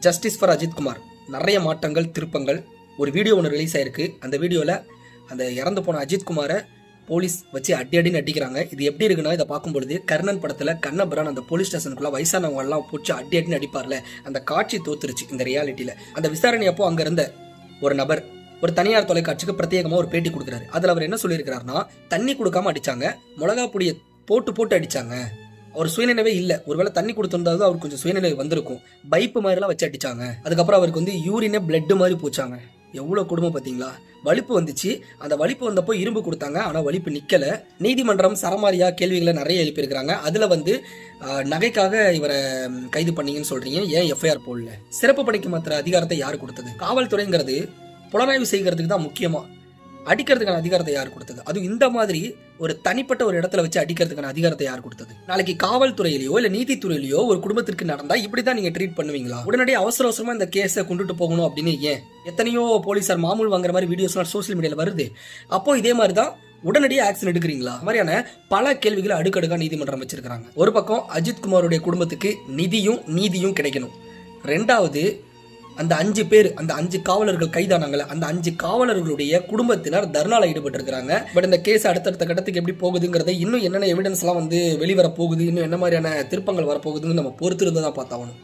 Justice for Ajithkumar நிறைய மாற்றங்கள் திருப்பங்கள். ஒரு வீடியோ ஒன்று ரிலீஸ் ஆயிருக்கு. அந்த வீடியோவில் அந்த இறந்து போன அஜித்குமாரை போலீஸ் வச்சு அடின்னு அடிக்கிறாங்க. இது எப்படி இருக்குன்னா, இதை பார்க்கும்பொழுது கர்ணன் படத்தில் கண்ணபிரான் அந்த போலீஸ் ஸ்டேஷனுக்குள்ள வயசானவங்க எல்லாம் போச்சு அடின்னு அடிப்பார்ல, அந்த காட்சி தோத்துருச்சு இந்த ரியாலிட்டியில். அந்த விசாரணை அப்போ அங்கே இருந்த ஒரு நபர் ஒரு தனியார் தொலைக்காட்சிக்கு பிரத்யேகமாக ஒரு பேட்டி கொடுக்குறாரு. அதில் அவர் என்ன சொல்லியிருக்கிறாருன்னா, தண்ணி கொடுக்காம அடிச்சாங்க, மிளகா பொடியை போட்டு அடிச்சாங்க, அவர் சுயநினைவே இல்லை. ஒருவேளை தண்ணி கொடுத்துருந்தாலும் அவருக்கு கொஞ்சம் சுயநிலை வந்திருக்கும். பைப்பு மாதிரிலாம் வச்சு அடிச்சாங்க. அதுக்கப்புறம் அவருக்கு யூரினே பிளட் மாதிரி போச்சாங்க. எவ்வளோ குடும்பம் பார்த்தீங்களா. வலிப்பு வந்துச்சு. அந்த வலிப்பு வந்தப்போ இரும்பு கொடுத்தாங்க, ஆனால் வலிப்பு நிற்கலை. நீதிமன்றம் சரமாரியா கேள்விகளை நிறைய எழுப்பியிருக்கிறாங்க. அதில் நகைக்காக இவரை கைது பண்ணீங்கன்னு சொல்றீங்க, ஏன் எஃப்ஐஆர் போடல? சிறப்பு பணிக்கு மாத்திர அதிகாரத்தை யார் கொடுத்தது? காவல்துறைங்கிறது புலனாய்வு செய்கிறதுக்கு தான் முக்கியமா. அடிக்கிறதுக்கான அதிகாரத்தை யார் கொடுத்தது? அது இந்த மாதிரி ஒரு தனிப்பட்ட ஒரு இடத்துல வச்சு அடிக்கிறதுக்கான அதிகாரத்தை யார் கொடுத்தது? நாளைக்கு காவல்துறையிலயோ இல்ல நீதித்துறையிலயோ ஒரு குடும்பத்திற்கு நடந்தா இப்படிதான் நீங்க ட்ரீட் பண்ணுவீங்களா? உடனடியே அவசரமா இந்த கேஸை கொண்டுட்டு போகணும் அப்படின்னு ஏன் எத்தனையோ போலீசார் மாமூல் வாங்குற மாதிரி வீடியோஸ்லாம் சோசியல் மீடியால வருது. அப்போ இதே மாதிரிதான் உடனடியே ஆக்ஷன் எடுக்கிறீங்களா? மாதிரியான பல கேள்விகளை அடுக்கடுக்கா நீதிமன்றம் வச்சிருக்காங்க. ஒரு பக்கம் அஜித்குமாருடைய குடும்பத்துக்கு நிதியும் நீதியும் கிடைக்கணும். ரெண்டாவது, அந்த 5 பேர், அந்த 5 காவலர்கள் கைதானாங்கல்ல, அந்த 5 காவலர்களுடைய குடும்பத்தினர் தர்ணால ஈடுபட்டு இருக்காங்க. பட் இந்த கேஸ் அடுத்தடுத்த கட்டத்துக்கு எப்படி போகுதுங்கிறத, இன்னும் என்னென்ன எவிடன்ஸ் எல்லாம் வெளிவர போகுது, இன்னும் என்ன மாதிரியான திருப்பங்கள் வரப்போகுதுன்னு நம்ம பொறுத்திருந்து தான் பார்த்தாகணும்.